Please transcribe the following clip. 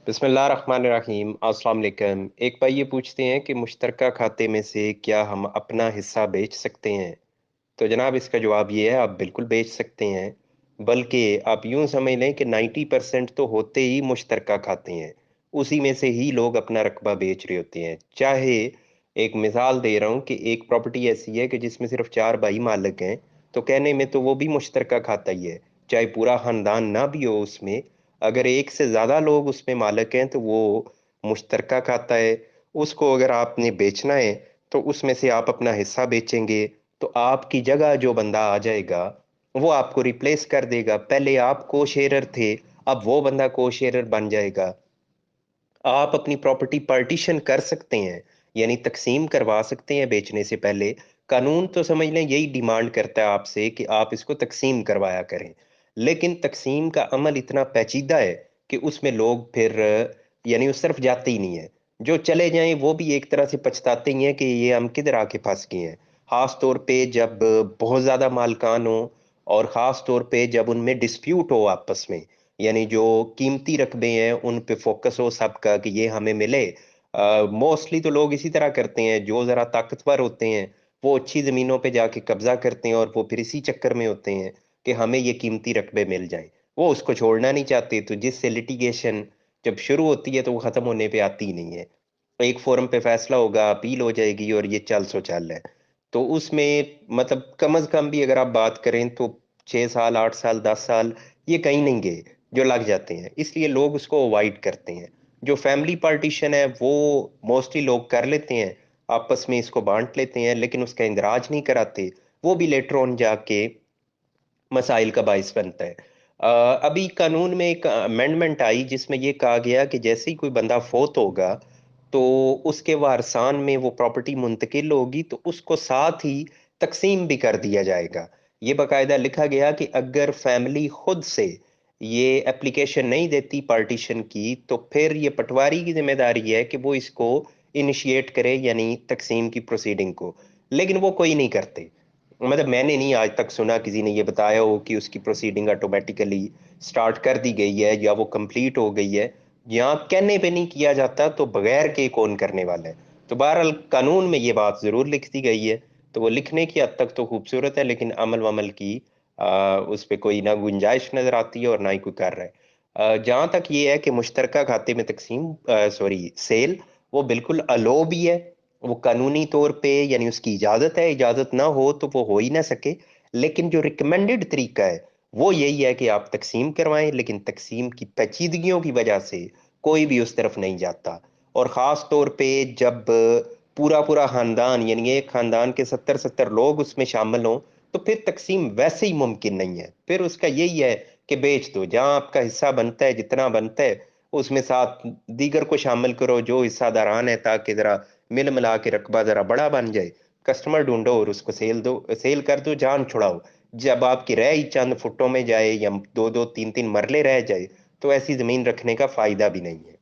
बिस्मिल्लाहिर्रहमानिर्रहीम। अस्सलाम वालेकुम। एक भाई ये पूछते हैं कि मुश्तरका खाते में से क्या हम अपना हिस्सा बेच सकते हैं। तो जनाब इसका जवाब ये है, आप बिल्कुल बेच सकते हैं। बल्कि आप यूं समझ लें कि 90% तो होते ही मुश्तरका खाते हैं। उसी में से ही लोग अपना रकबा बेच रहे होते हैं। चाहे एक मिसाल दे रहा हूँ कि एक प्रॉपर्टी ऐसी है कि जिसमें सिर्फ 4 भाई मालिक हैं, तो कहने में तो वो भी मुश्तरका खाता ही है। चाहे पूरा खानदान ना भी हो उसमें, अगर एक से ज्यादा लोग उसमें मालिक हैं तो वो मुश्तरका खाता है। उसको अगर आपने बेचना है तो उसमें से आप अपना हिस्सा बेचेंगे, तो आपकी जगह जो बंदा आ जाएगा वो आपको रिप्लेस कर देगा। पहले आप को शेयरर थे, अब वो बंदा को शेयरर बन जाएगा। आप अपनी प्रॉपर्टी पार्टीशन कर सकते हैं, यानी तकसीम करवा सकते हैं बेचने से पहले। कानून तो समझ लें यही डिमांड करता है आपसे कि आप इसको तकसीम करवाया करें। लेकिन तकसीम का अमल इतना पेचीदा है कि उसमें लोग फिर यानी उस तरफ जाते ही नहीं है। जो चले जाएं वो भी एक तरह से पछताते ही हैं कि ये हम किधर आके फंस गए हैं। खास तौर पे जब बहुत ज्यादा मालकान हो, और खास तौर पे जब उनमें डिस्प्यूट हो आपस में, यानी जो कीमती रकबे हैं उन पे फोकस हो सबका कि ये हमें मिले। मोस्टली तो लोग इसी तरह करते हैं, जो जरा ताकतवर होते हैं वो अच्छी जमीनों पे जाके कब्जा करते हैं, और वो फिर इसी चक्कर में होते हैं कि हमें ये कीमती रकबे मिल जाएं। वो उसको छोड़ना नहीं चाहते, तो जिससे लिटिगेशन जब शुरू होती है तो वो खत्म होने पे आती ही नहीं है। एक फोरम पे फैसला होगा, अपील हो जाएगी, और ये चल सो चल है। तो उसमें मतलब कम से कम भी अगर आप बात करें तो 6 साल, 8 साल, 10 साल ये कहीं नहीं गए जो लग जाते हैं। इसलिए लोग उसको अवॉइड करते हैं। जो फैमिली पार्टीशन है वो मोस्टली लोग कर लेते हैं, आपस में इसको बांट लेते हैं, लेकिन उसका इंदराज नहीं कराते। वो भी लेटर ऑन जाके मसाइल का बाइस बनता है। अभी कानून में एक अमेंडमेंट आई जिसमें ये कहा गया कि जैसे ही कोई बंदा फोत होगा तो उसके वारसान में वो प्रॉपर्टी मुंतकिल होगी, तो उसको साथ ही तकसीम भी कर दिया जाएगा। ये बाकायदा लिखा गया कि अगर फैमिली खुद से ये एप्लीकेशन नहीं देती पार्टीशन की, तो फिर ये पटवारी की जिम्मेदारी है कि वो इसको इनिशिएट करे, यानी तकसीम की प्रोसीडिंग को। लेकिन वो कोई नहीं करते। मतलब मैंने नहीं आज तक सुना किसी ने ये बताया हो कि उसकी प्रोसीडिंग ऑटोमेटिकली स्टार्ट कर दी गई है या वो कंप्लीट हो गई है। यहाँ कहने पे नहीं किया जाता तो बगैर के कौन करने वाला है। तो बहरहाल कानून में ये बात जरूर लिख दी गई है। तो वो लिखने की हद तक तो खूबसूरत है, लेकिन अमल वमल की उस पे कोई ना गुंजाइश नजर आती है और ना ही कोई कर रहा है। जहां तक ये है कि मुश्तरका खाते में तकसीम, सॉरी सेल, वो बिल्कुल अलो भी है। वो कानूनी तौर पे यानी उसकी इजाजत है, इजाजत ना हो तो वो हो ही ना सके। लेकिन जो रिकमेंडेड तरीका है वो यही है कि आप तकसीम करवाएं, लेकिन तकसीम की पेचीदगियों की वजह से कोई भी उस तरफ नहीं जाता। और खास तौर पे जब पूरा पूरा खानदान, यानी एक खानदान के 70-70 लोग उसमें शामिल हों, तो फिर तकसीम वैसे ही मुमकिन नहीं है। फिर उसका यही है कि बेच दो, जहां आपका हिस्सा बनता है जितना बनता है उसमें साथ दीगर को शामिल करो जो हिस्सादारान है, ताकि जरा मिल मिला के रकबा जरा बड़ा बन जाए। कस्टमर ढूंढो और उसको सेल दो, सेल कर दो, जान छुड़ाओ। जब आपकी रह ही चंद फुटों में जाए या 2-2 3-3 मरले रह जाए, तो ऐसी जमीन रखने का फायदा भी नहीं है।